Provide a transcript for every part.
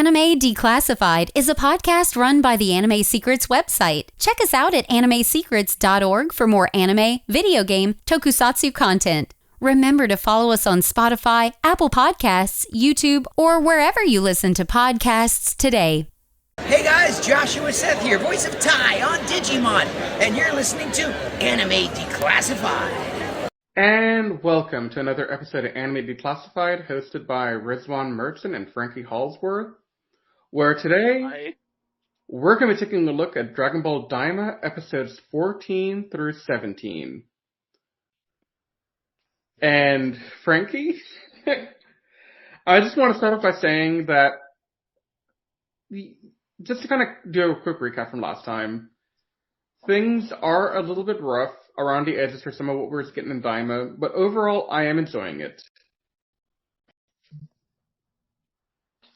Anime Declassified is a podcast run by the Anime Secrets website. Check us out at animesecrets.org for more anime, video game, tokusatsu content. Remember to follow us on Spotify, Apple Podcasts, YouTube, or wherever you listen to podcasts today. Hey guys, Joshua Seth here, voice of Tai on Digimon, and you're listening to Anime Declassified. And welcome to another episode of Anime Declassified, hosted by Rizwan Merchant and Frankie Hallsworth, where today we're going to be taking a look at Dragon Ball Daima episodes 14 through 17. And Frankie, I just want to start off by saying that, just to kind of do a quick recap from last time, things are a little bit rough around the edges for some of what we're getting in Daima, but overall, I am enjoying it.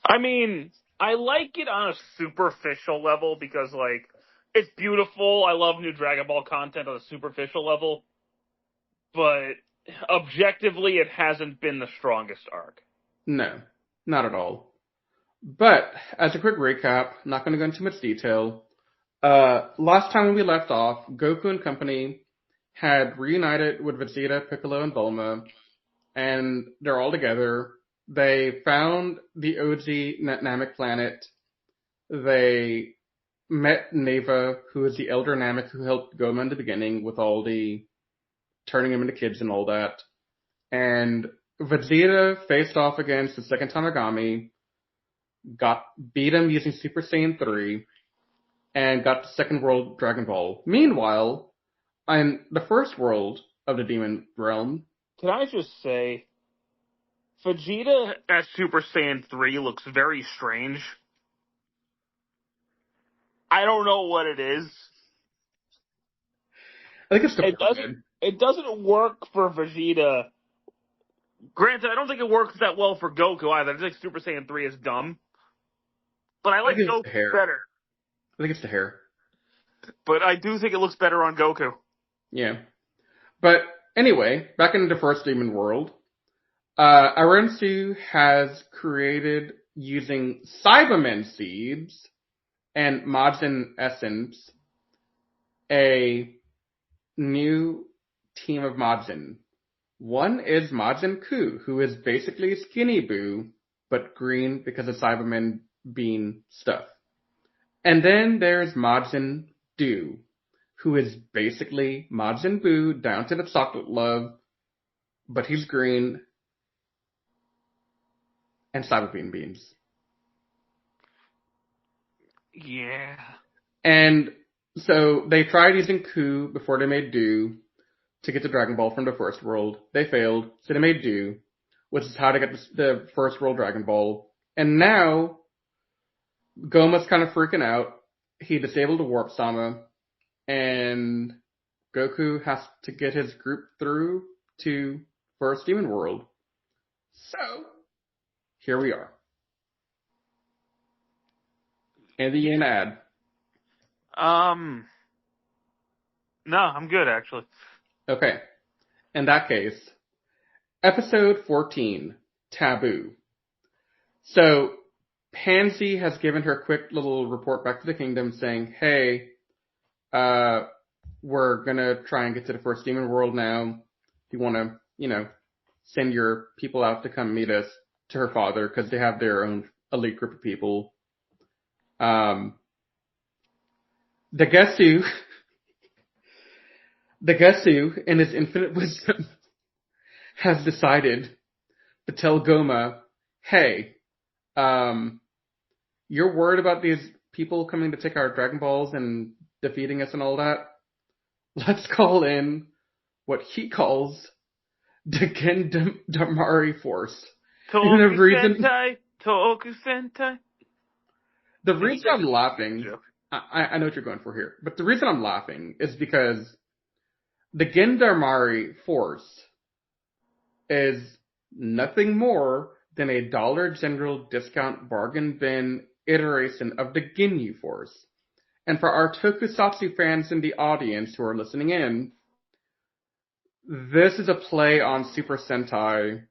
I mean, I like it on a superficial level because, like, it's beautiful. I love new Dragon Ball content on a superficial level. But objectively, it hasn't been the strongest arc. No, not at all. But, as a quick recap, not going to go into much detail, last time when we left off, Goku and company had reunited with Vegeta, Piccolo, and Bulma, and they're all together. They found the OG Namek planet. They met Neva, who is the elder Namek who helped Gomah in the beginning with all the turning him into kids and all that. And Vegeta faced off against the second Tamagami, beat him using Super Saiyan 3, and got the second world Dragon Ball. Meanwhile, in the first world of the Demon Realm... Can I just say, Vegeta as Super Saiyan 3 looks very strange. I don't know what it is. I think it's the It doesn't work for Vegeta. Granted, I don't think it works that well for Goku either. I think Super Saiyan 3 is dumb. But I like Goku better. I think it's the hair. But I do think it looks better on Goku. Yeah. But anyway, back into the first Demon World, Arensu has created, using Cybermen seeds and Majin essence, a new team of Majin. One is Majin Ku, who is basically Skinny Boo, but green because of Cybermen bean stuff. And then there's Majin Do, who is basically Majin Buu down to the chocolate love, but he's green and Cyber Beans. Yeah. And so they tried using Ku before they made Do to get the Dragon Ball from the first world. They failed, so they made Do, which is how to get the first world Dragon Ball. And now Goma's kind of freaking out. He disabled the Warp Sama, and Goku has to get his group through to First Demon World. So, here we are. Anything you can add? No, I'm good, actually. Okay. In that case, episode 14, Taboo. So, Pansy has given her quick little report back to the kingdom saying, hey, we're gonna try and get to the first Demon World now. If you wanna, send your people out to come meet us, to her father, because they have their own elite group of people. The Gesu, in his infinite wisdom, has decided to tell Gomah, hey, you're worried about these people coming to take our Dragon Balls and defeating us and all that? Let's call in what he calls the Gendamari Force. Toku Sentai. The reason I'm laughing, I know what you're going for here, but the reason I'm laughing is because the Gendamari Force is nothing more than a Dollar General discount bargain bin iteration of the Ginyu Force. And for our tokusatsu fans in the audience who are listening in, this is a play on Super Sentai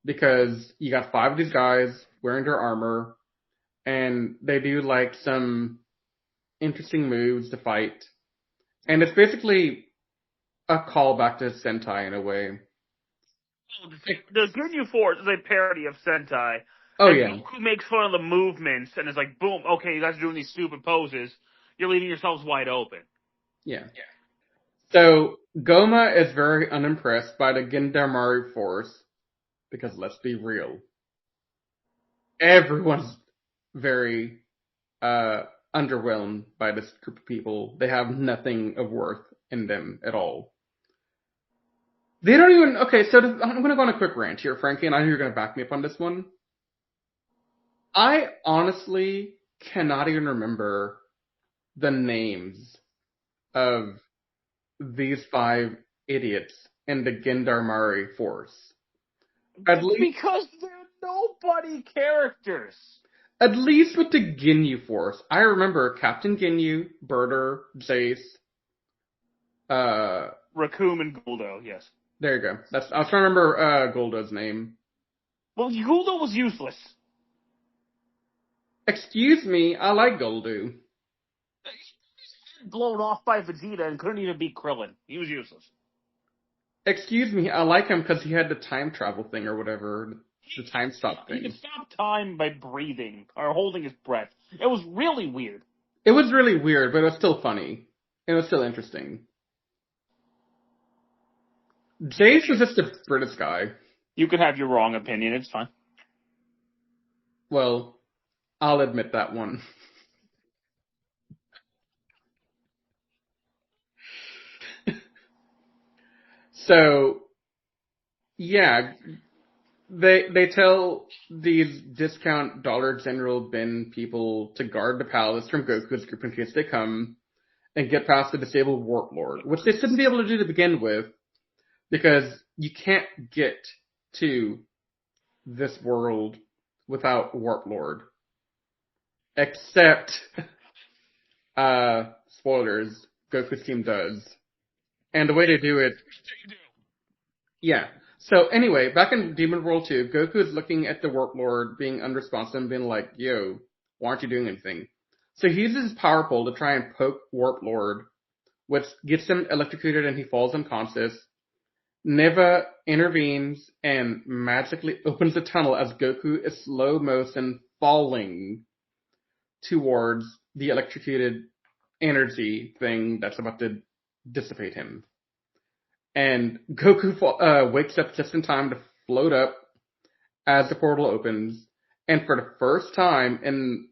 because you got 5 of these guys wearing their armor, and they do like some interesting moves to fight. And it's basically a callback to Sentai in a way. The Ginyu Force is a parody of Sentai. Oh, and yeah. Goku makes fun of the movements and is like, boom, okay, you guys are doing these stupid poses. You're leaving yourselves wide open. Yeah. So, Gomah is very unimpressed by the Gendarmerie force, because let's be real. Everyone's very underwhelmed by this group of people. They have nothing of worth in them at all. They don't even... Okay, so I'm going to go on a quick rant here, Frankie, and I know you're going to back me up on this one. I honestly cannot even remember the names of these 5 idiots in the Gendarmerie force. Because they're nobody characters. At least with the Ginyu force. I remember Captain Ginyu, Birder, Jace, Raccoon and Guldo, yes. There you go. I was trying to remember Goldo's name. Well, Guldo was useless. Excuse me, I like Goldo. Blown off by Vegeta and couldn't even beat Krillin. He was useless. Excuse me, I like him because he had the time travel thing or whatever. The time stop thing. He could stop time by breathing or holding his breath. It was really weird. It was really weird, but it was still funny. It was still interesting. Jace was just a British guy. You can have your wrong opinion, it's fine. Well, I'll admit that one. So, yeah, they tell these discount Dollar General bin people to guard the palace from Goku's group in case they come and get past the disabled Warp Lord, which they shouldn't be able to do to begin with, because you can't get to this world without Warp Lord. Except, spoilers, Goku's team does. And the way to do it... Yeah. So anyway, back in Demon World 2, Goku is looking at the Warp Lord being unresponsive and being like, yo, why aren't you doing anything? So he uses his power pole to try and poke Warp Lord, which gets him electrocuted and he falls unconscious. Neva intervenes and magically opens a tunnel as Goku is slow motion falling towards the electrocuted energy thing that's about to dissipate him. And Goku wakes up just in time to float up as the portal opens. And for the first time in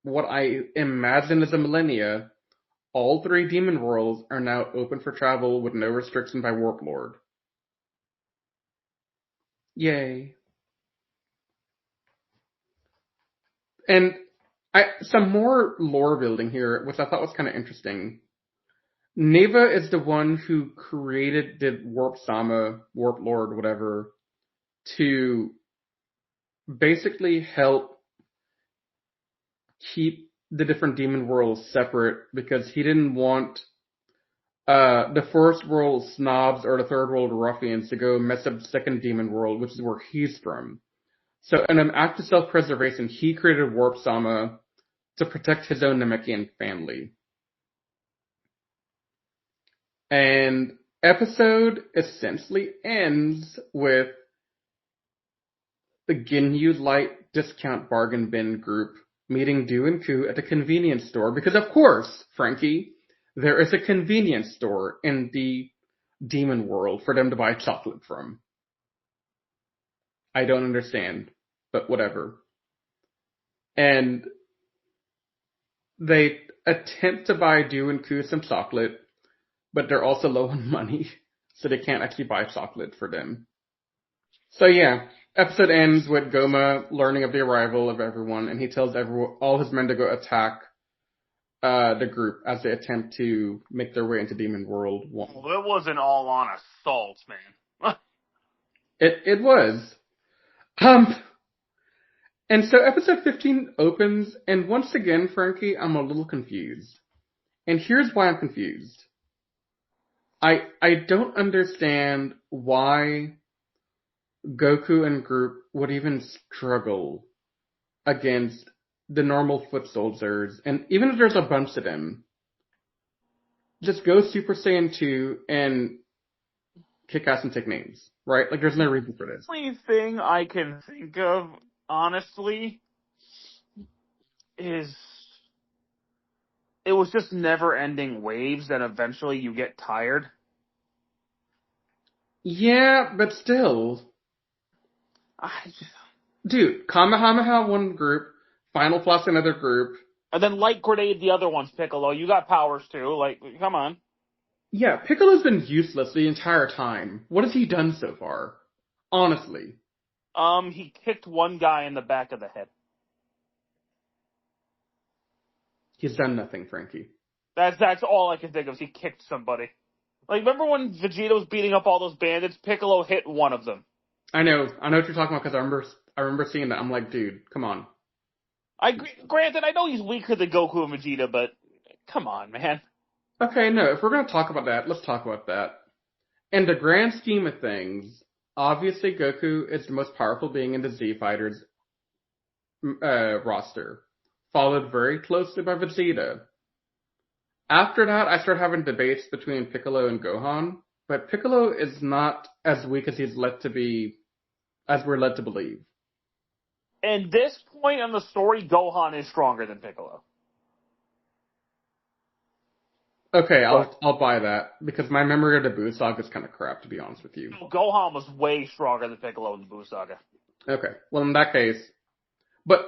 what I imagine is a millennia, all 3 demon worlds are now open for travel with no restriction by Warp Lord. Yay. And some more lore building here, which I thought was kind of interesting. Neva is the one who created the Warp Sama, Warp Lord, whatever, to basically help keep the different demon worlds separate, because he didn't want the first world snobs or the third world ruffians to go mess up the second demon world, which is where he's from. So in an act of self-preservation, he created Warp Sama to protect his own Namekian family. And episode essentially ends with the Ginyu Light discount bargain bin group meeting Du and Ku at a convenience store, because of course, Frankie, there is a convenience store in the demon world for them to buy chocolate from. I don't understand, but whatever. And they attempt to buy Du and Ku some chocolate, but they're also low on money, so they can't actually buy chocolate for them. So yeah, episode ends with Gomah learning of the arrival of everyone, and he tells all his men to go attack the group as they attempt to make their way into Demon World 1. Well, it was an all-on assault, man. It was. And so episode 15 opens, and once again, Frankie, I'm a little confused. And here's why I'm confused. I don't understand why Goku and group would even struggle against the normal foot soldiers, and even if there's a bunch of them, just go Super Saiyan 2 and kick ass and take names, right? Like, there's no reason for this. The only thing I can think of, honestly, is it was just never-ending waves that eventually you get tired. Yeah, but still. Dude, Kamehameha one group, Final Floss another group. And then Light Grenade the other ones, Piccolo. You got powers too. Like, come on. Yeah, Piccolo's been useless the entire time. What has he done so far? Honestly. He kicked one guy in the back of the head. He's done nothing, Frankie. That's all I can think of is he kicked somebody. Like, remember when Vegeta was beating up all those bandits? Piccolo hit one of them. I know what you're talking about because I remember seeing that. I'm like, dude, come on. Granted, I know he's weaker than Goku and Vegeta, but come on, man. Okay, no, if we're gonna talk about that, let's talk about that. In the grand scheme of things, obviously Goku is the most powerful being in the Z Fighters roster, followed very closely by Vegeta. After that, I started having debates between Piccolo and Gohan, but Piccolo is not as weak as he's led to be, as we're led to believe. At this point in the story, Gohan is stronger than Piccolo. Okay, I'll buy that, because my memory of the Buu Saga is kind of crap, to be honest with you. Gohan was way stronger than Piccolo in the Buu Saga. Okay, well in that case, but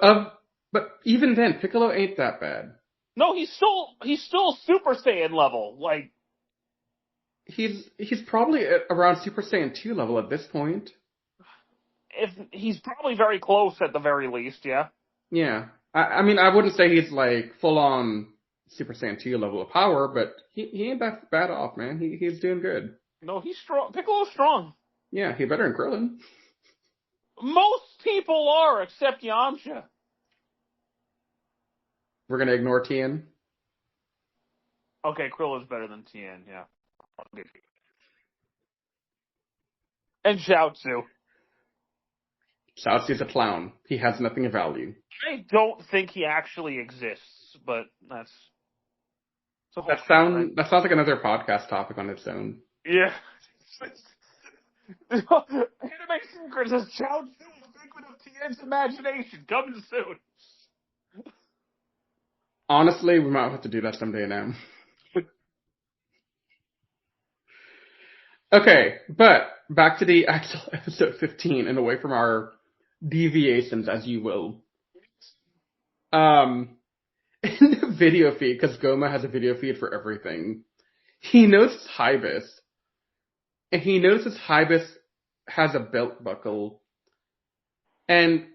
even then, Piccolo ain't that bad. No, he's still Super Saiyan level. Like, he's probably around Super Saiyan 2 level at this point. If he's probably very close at the very least, yeah. Yeah, I mean, I wouldn't say he's like full on Super Saiyan 2 level of power, but he ain't that bad off, man. He's doing good. No, he's strong. Piccolo's strong. Yeah, he better than Krillin. Most people are, except Yamcha. We're gonna ignore Tien. Okay, Krillin's better than Tien, yeah. And Xiaotzu. Xiaozu's a clown. He has nothing of value. I don't think he actually exists, but that's... That sounds like another podcast topic on its own. Yeah. Anime Secrets is Xiaotzu, the figment of Tien's imagination, coming soon. Honestly, we might have to do that someday now. Okay, but back to the actual episode 15 and away from our deviations, as you will. In the video feed, because Gomah has a video feed for everything, he notices Hybis, and he notices Hybis has a belt buckle. And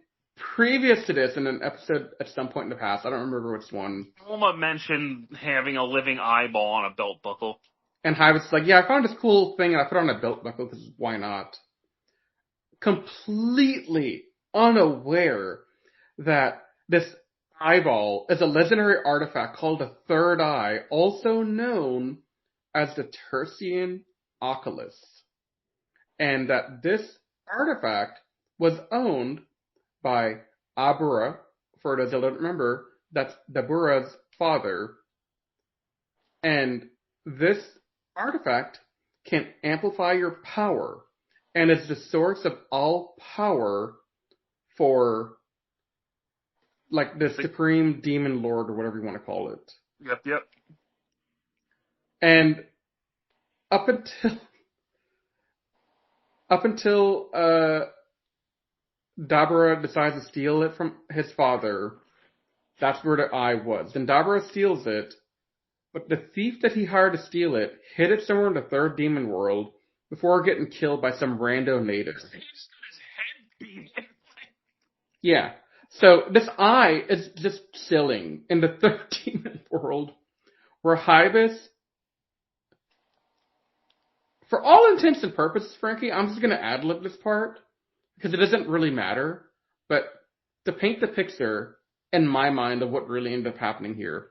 previous to this, in an episode at some point in the past, I don't remember which one, Gomah mentioned having a living eyeball on a belt buckle. and Hybis is like, yeah, I found this cool thing and I put it on a belt buckle because why not? Completely unaware that this eyeball is a legendary artifact called the Third Eye, also known as the Tertian Oculus. And that this artifact was owned by Abura, for those that don't remember, that's Dabura's father. And this artifact can amplify your power, and it's the source of all power for, like, the Supreme Demon Lord, or whatever you want to call it. Yep. And up until Dabura decides to steal it from his father, that's where the eye was. Then Dabura steals it, but the thief that he hired to steal it hid it somewhere in the third demon world before getting killed by some rando natives. He just got his head beat. Yeah. So this eye is just chilling in the third demon world, where Hybis, for all intents and purposes, Frankie, I'm just going to ad-lib this part, because it doesn't really matter, but to paint the picture, in my mind, of what really ended up happening here,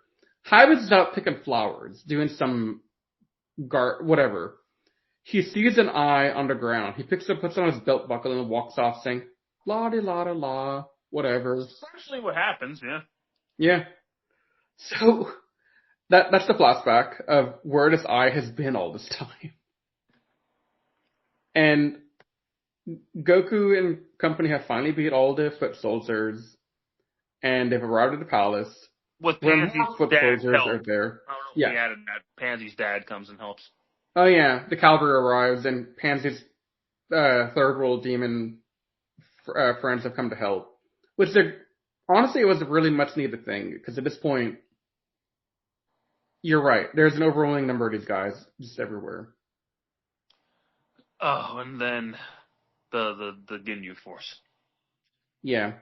Hybis is out picking flowers, doing some whatever. He sees an eye on the ground. He picks it up, puts it on his belt buckle, and walks off saying, la-di-la-da-la, whatever. That's actually what happens, yeah. Yeah. So that's the flashback of where this eye has been all this time. And Goku and company have finally beat all the foot soldiers, and they've arrived at the palace. With Where Pansy's more foot dad soldiers help. are there. I don't know if Yeah. we added that. Pansy's dad comes and helps. Oh yeah, the cavalry arrives, and Pansy's third world demon friends have come to help. Which honestly, it was a really much needed thing, because at this point, you're right. There's an overwhelming number of these guys just everywhere. Oh, and then the Ginyu Force. Yeah,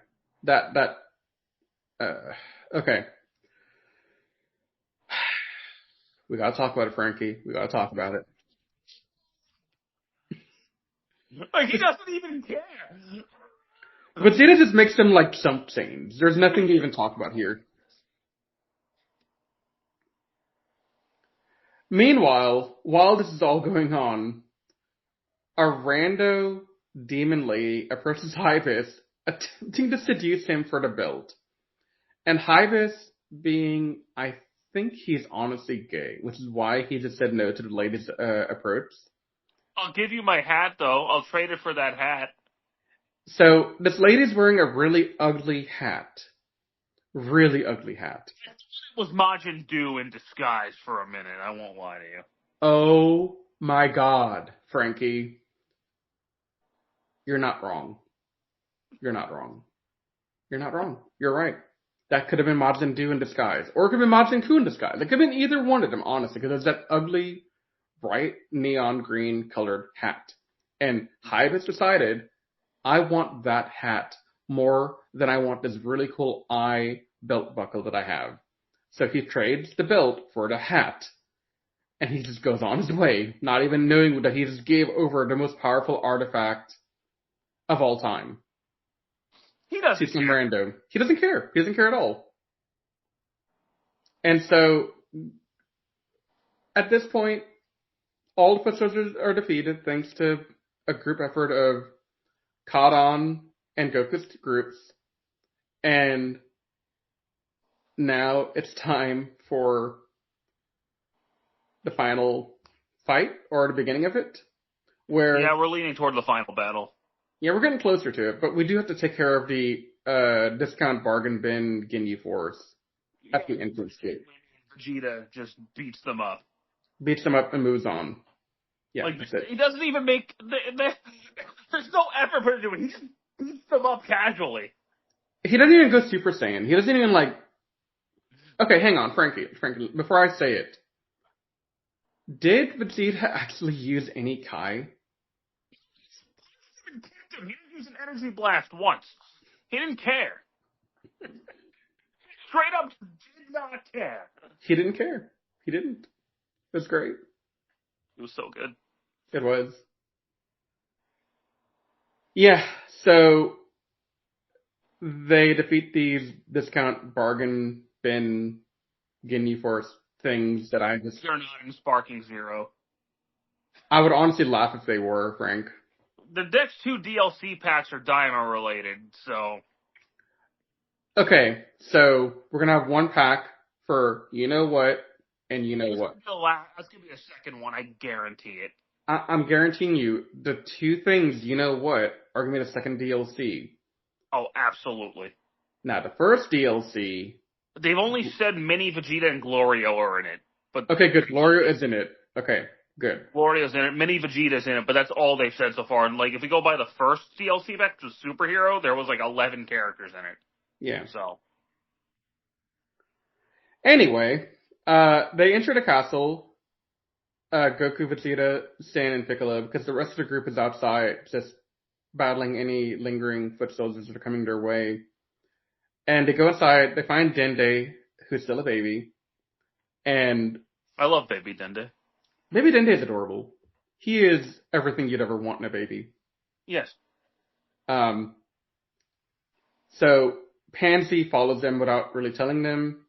okay. We gotta talk about it, Frankie. We gotta talk about it. Like, he doesn't even care. Vegeta just makes them like something. There's nothing to even talk about here. Meanwhile, while this is all going on, a rando demon lady approaches Hybis, attempting to seduce him for the belt. And Hybis, being, I think he's honestly gay, which is why he just said no to the lady's approach. I'll give you my hat, though. I'll trade it for that hat. So, this lady's wearing a really ugly hat. Really ugly hat. It was Majin Buu in disguise for a minute, I won't lie to you. Oh my god, Frankie. You're not wrong. You're not wrong. You're not wrong. You're right. That could have been Majin Buu in disguise. Or it could have been Majin Buu in disguise. It could have been either one of them, honestly, because it's that ugly, bright, neon green colored hat. And Hybis decided, I want that hat more than I want this really cool eye belt buckle that I have. So he trades the belt for the hat. And he just goes on his way, not even knowing that he just gave over the most powerful artifact of all time. He doesn't to some rando. He doesn't care. He doesn't care at all. And so, at this point, all the foot soldiers are defeated thanks to a group effort of Kadon and Goku's groups. And now it's time for the final fight, or the beginning of it. Where Yeah, we're leaning toward the final battle. Yeah, we're getting closer to it, but we do have to take care of the discount bargain bin Ginyu Force at the entrance gate. Vegeta just beats them up. Beats them up and moves on. Yeah, like, that's it. He doesn't even make... there's no effort for him to do it. He just beats them up casually. He doesn't even go Super Saiyan. He doesn't even like... Okay, hang on, Frankie, before I say it. Did Vegeta actually use any Kai? He didn't use an energy blast once. He didn't care. Straight up did not care. He didn't care. He didn't. It was great. It was so good. It was. Yeah, so they defeat these discount bargain bin Ginyu Force things that I just... They're not in Sparking Zero. I would honestly laugh if they were, Frank. The next two DLC packs are Daima related, so... Okay, so we're gonna have one pack for you know what and you know what. That's gonna be the second one, I guarantee it. I'm guaranteeing you the two things you know what are gonna be the second DLC. Oh, absolutely. Now the first DLC... They've only said Mini Vegeta and Glorio are in it. But okay, good. Glorio is in it. Okay, good. Glorio's in it, Mini Vegeta's in it, but that's all they've said so far. And like, if we go by the first DLC pack, which was Superhero, there was like 11 characters in it. Yeah. So. Anyway, they enter the castle. Goku, Vegeta, Saiyan, and Piccolo, because the rest of the group is outside, just battling any lingering foot soldiers that are coming their way. And they go inside, they find Dende, who's still a baby, and... I love Baby Dende. Baby Dende is adorable. He is everything you'd ever want in a baby. Yes. So, Pansy follows them without really telling them.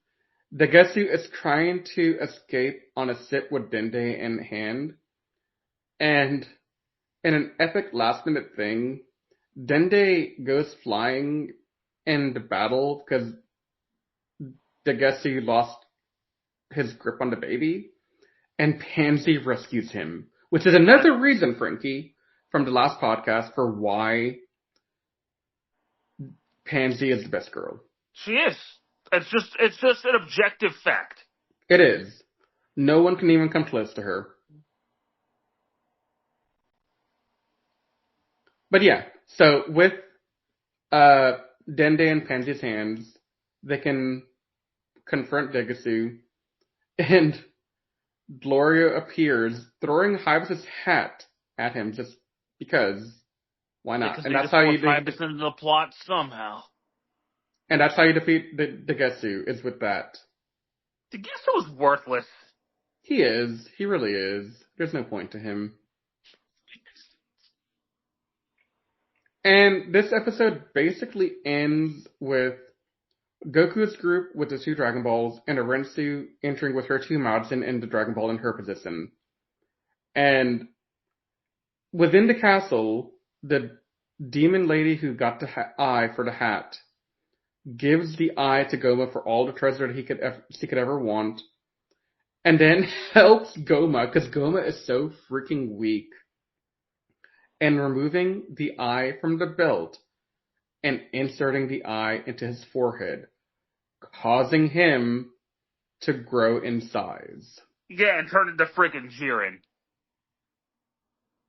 Dagetsu is trying to escape on a sit with Dende in hand. And in an epic last-minute thing, Dende goes flying in the battle because Degetsu lost his grip on the baby, and Pansy rescues him, which is another reason, Frankie, from the last podcast for why Pansy is the best girl. She is. It's just an objective fact. It is. No one can even come close to her. But yeah, so with Dende in Pansy's hands, they can confront Degetsu, and Gloria appears, throwing Hyvis' hat at him just because. Why not? Because and that's how you Hyvis into the plot somehow. And that's how you defeat Degetsu, is with that. Degetsu is worthless. He is. He really is. There's no point to him. And this episode basically ends with Goku's group with the 2 Dragon Balls and Arensu entering with her 2 Majin and the Dragon Ball in her position. And within the castle, the demon lady who got the eye for the hat gives the eye to Gomah for all the treasure that she could ever want, and then helps Gomah, because Gomah is so freaking weak, and removing the eye from the belt and inserting the eye into his forehead, causing him to grow in size. Yeah, and turn into freaking Jiren.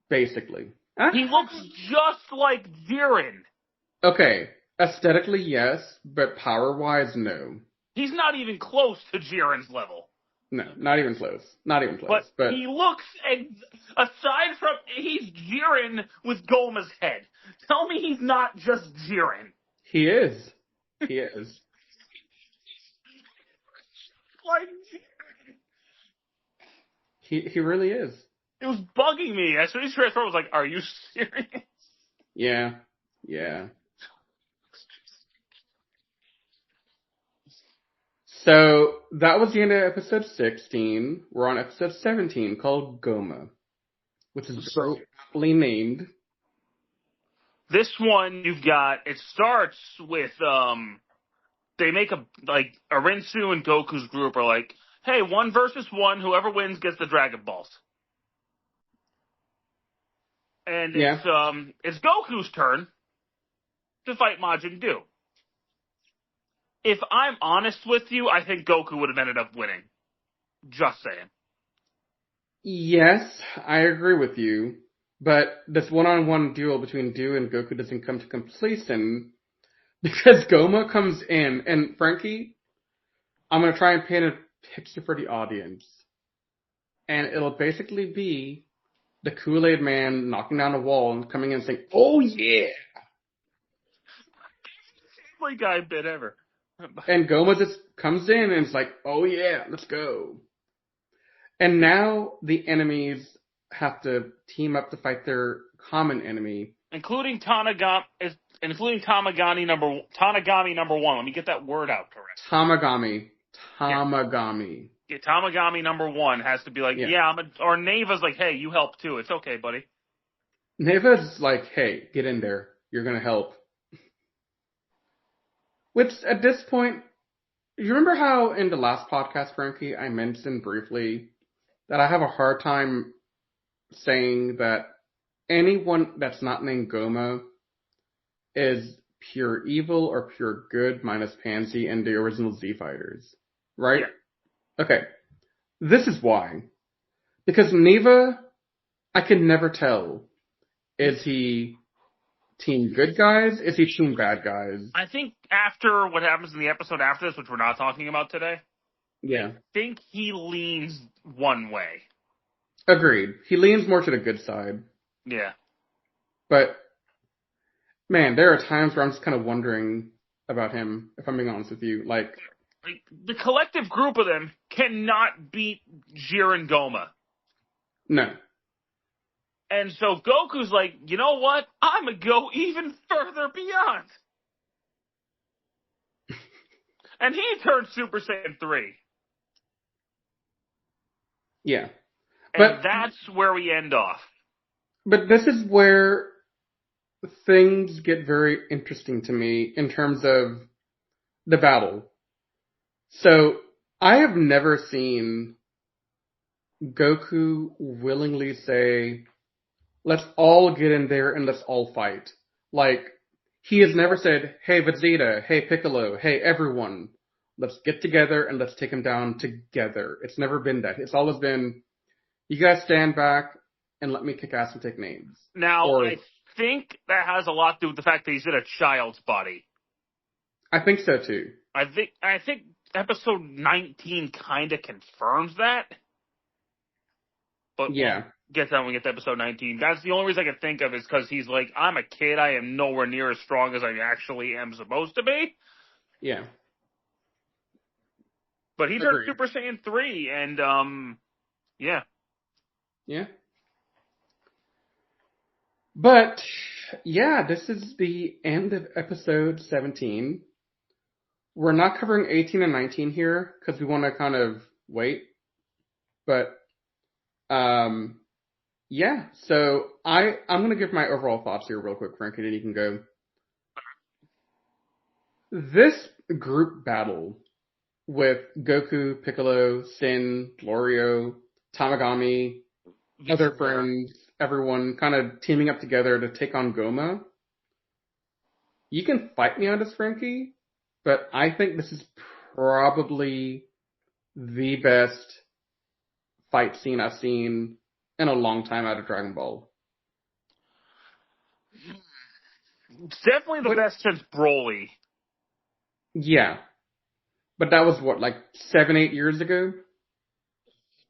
Basically. He looks just like Jiren. Okay, aesthetically yes, but power-wise no. He's not even close to Jiren's level. No, not even close. Not even close. But he looks, aside from, he's Jiren with Gomah's head. Tell me he's not just Jiren. He is. He is. Like Jiren. He really is. It was bugging me. As soon as he transformed, I was like, are you serious? Yeah. Yeah. So, that was the end of episode 16. We're on episode 17, called Gomah, which is so aptly named. This one, you've got, it starts with, they make Arensu and Goku's group are like, hey, 1 versus 1, whoever wins gets the Dragon Balls. And it's Goku's turn to fight Majin Buu. If I'm honest with you, I think Goku would have ended up winning. Just saying. Yes, I agree with you. But this one-on-one duel between Buu and Goku doesn't come to completion because Gomah comes in. And Frankie, I'm going to try and paint a picture for the audience. And it'll basically be the Kool-Aid man knocking down a wall and coming in and saying, "Oh yeah!" Family Guy bit ever. And Gomah just comes in and is like, "Oh yeah, let's go." And now the enemies have to team up to fight their common enemy, including Tanagami number 1. Let me get that word out correct. Tamagami. Yeah, Tamagami number 1 has to be like, or Neva's like, hey, you help too. It's okay, buddy. Neva's like, hey, get in there. You're gonna help. Which, at this point, you remember how in the last podcast, Frankie, I mentioned briefly that I have a hard time saying that anyone that's not named Gomah is pure evil or pure good minus Pansy and the original Z Fighters, right? Yeah. Okay. This is why. Because Neva, I can never tell. Is he team good guys? Is he team bad guys? I think after what happens in the episode after this, which we're not talking about today, I think he leans one way. Agreed. He leans more to the good side. Yeah. But, man, there are times where I'm just kind of wondering about him, if I'm being honest with you. Like the collective group of them cannot beat Jiren Gomah. No. And so Goku's like, you know what? I'm going to go even further beyond. And he turns Super Saiyan 3. Yeah. And that's where we end off. But this is where things get very interesting to me in terms of the battle. So, I have never seen Goku willingly say, let's all get in there and let's all fight. Like, he has never said, hey Vegeta, hey Piccolo, hey everyone, let's get together and let's take him down together. It's never been that. It's always been, you guys stand back and let me kick ass and take names. Now, I think that has a lot to do with the fact that he's in a child's body. I think so too. I think episode 19 kind of confirms that. But yeah. Get that when we get to episode 19. That's the only reason I can think of is because he's like, I'm a kid. I am nowhere near as strong as I actually am supposed to be. Yeah. But he turned Super Saiyan 3, and, yeah. Yeah. But, yeah, this is the end of episode 17. We're not covering 18 and 19 here, because we want to kind of wait. But, yeah, so I'm going to give my overall thoughts here real quick, Frank, and then you can go. This group battle with Goku, Piccolo, Sin, Glorio, Tamagami, other friends, everyone kind of teaming up together to take on Gomah. You can fight me on this, Frankie, but I think this is probably the best fight scene I've seen in a long time out of Dragon Ball. It's definitely the best since Broly. Yeah. But that was what, like 7-8 years ago?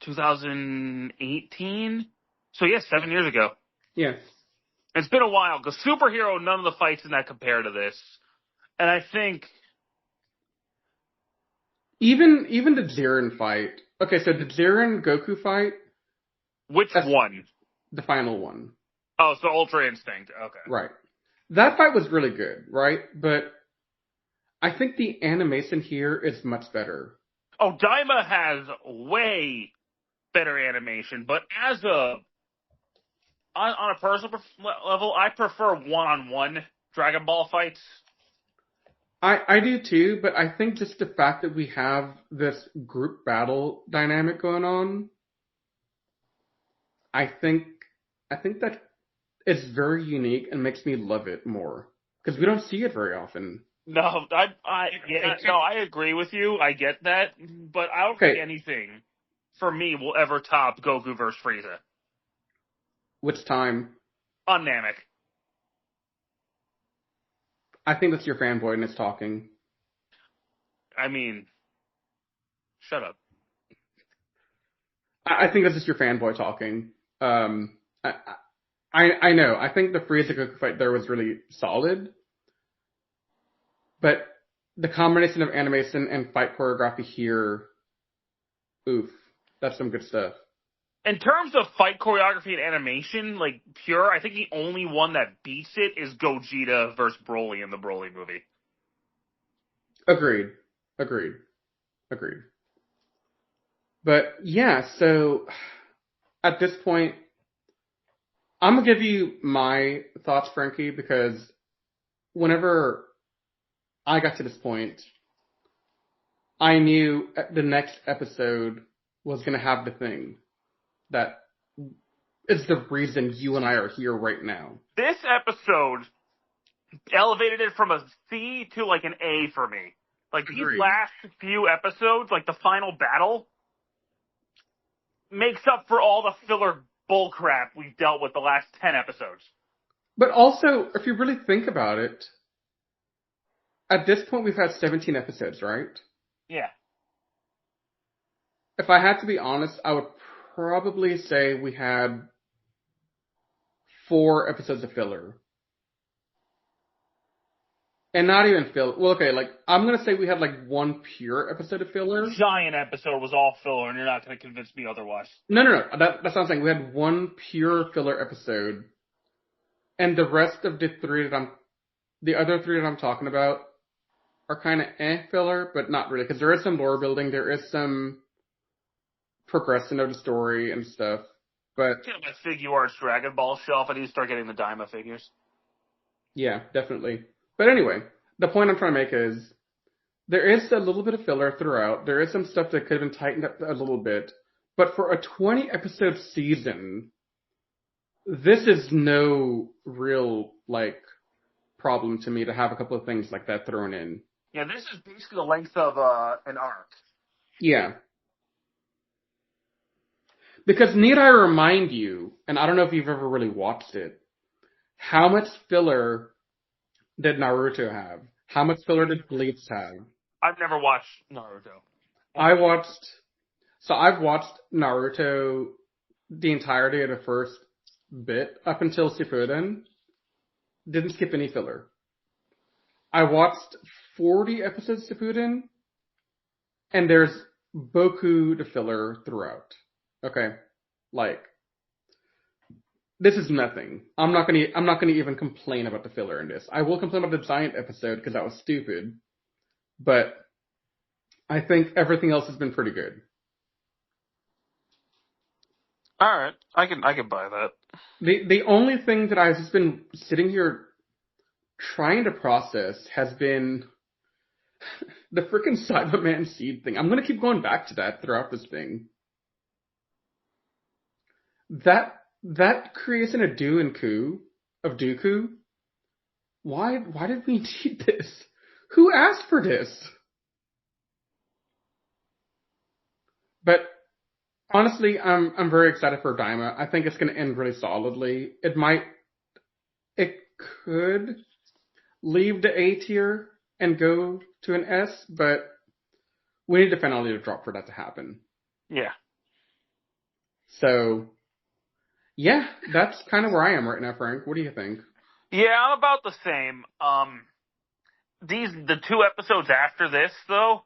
2018? So yeah, 7 years ago. Yeah. It's been a while, because Superhero, none of the fights in that compare to this. And I think... Even the Jiren fight. Okay, so the Jiren Goku fight... Which one? The final one. Oh, so Ultra Instinct. Okay. Right. That fight was really good, right? But I think the animation here is much better. Oh, Daima has way better animation, but as on a personal level, I prefer one-on-one Dragon Ball fights. I do too, but I think just the fact that we have this group battle dynamic going on, I think that it's very unique and makes me love it more. Because we don't see it very often. No, I agree with you. I get that, but I don't think anything for me will ever top Goku versus Frieza. Which time? On Namek. I think that's your fanboyness talking. I mean, shut up. I think that's just your fanboy talking. I know. I think the Frieza Goku fight there was really solid. But the combination of animation and fight choreography here, oof, that's some good stuff. In terms of fight choreography and animation, like pure, I think the only one that beats it is Gogeta versus Broly in the Broly movie. Agreed. But yeah, so at this point, I'm going to give you my thoughts, Frankie, because whenever I got to this point, I knew the next episode was going to have the thing that is the reason you and I are here right now. This episode elevated it from a C to like an A for me. Like these last few episodes, like the final battle, makes up for all the filler bullcrap we've dealt with the last 10 episodes. But also, if you really think about it, at this point we've had 17 episodes, right? Yeah. If I had to be honest, I would probably say we had 4 episodes of filler. And not even filler. Well, okay, like, I'm gonna say we had like 1 pure episode of filler. The Giant episode was all filler, and you're not gonna convince me otherwise. No. That's what I'm saying. We had 1 pure filler episode. And the rest of the other 3 that I'm talking about are kind of filler, but not really. Because there is some lore building, there is some progression of the story and stuff. But Get my Figuarts Dragon Ball shelf. I need to start getting the Daima figures. Yeah, definitely. But anyway, the point I'm trying to make is There is a little bit of filler throughout. There is some stuff that could have been tightened up a little bit. But for a 20-episode season, this is no real, like, problem to me to have a couple of things like that thrown in. Yeah, this is basically the length of an arc. Yeah. Because need I remind you, and I don't know if you've ever really watched it, how much filler did Naruto have? How much filler did Bleach have? I've never watched Naruto. I've watched Naruto the entirety of the first bit up until Shippuden. Didn't skip any filler. I watched 40 episodes of Shippuden, and there's Boku the filler throughout. Okay, like this is nothing. I'm not gonna even complain about the filler in this. I will complain about the giant episode because that was stupid, but I think everything else has been pretty good. All right, I can buy that. The only thing that I've just been sitting here trying to process has been the freaking Cyberman seed thing. I'm gonna keep going back to that throughout this thing. That creation of Dooku. Why did we need this? Who asked for this? But honestly, I'm very excited for Daima. I think it's gonna end really solidly. It could leave the A tier and go to an S, but we need the finale to drop for that to happen. Yeah. So, yeah, that's kind of where I am right now, Frank. What do you think? Yeah, I'm about the same. The 2 episodes after this, though,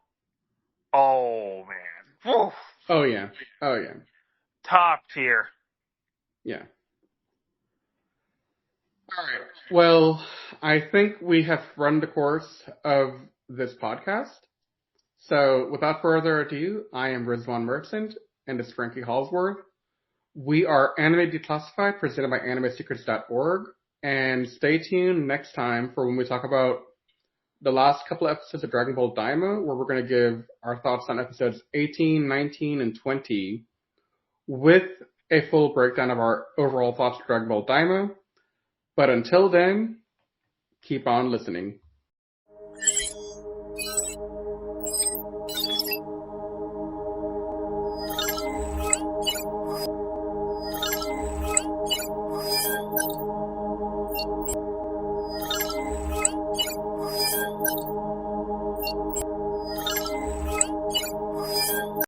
oh man. Oof. Oh yeah. Top tier. Yeah. Alright. Well, I think we have run the course of this podcast. So, without further ado, I am Rizwan Merchant, and this is Frankie Hallsworth. We are Anime Declassified, presented by AnimeSecrets.org, and stay tuned next time for when we talk about the last couple of episodes of Dragon Ball Daima, where we're going to give our thoughts on episodes 18, 19, and 20, with a full breakdown of our overall thoughts of Dragon Ball Daima. But until then, keep on listening.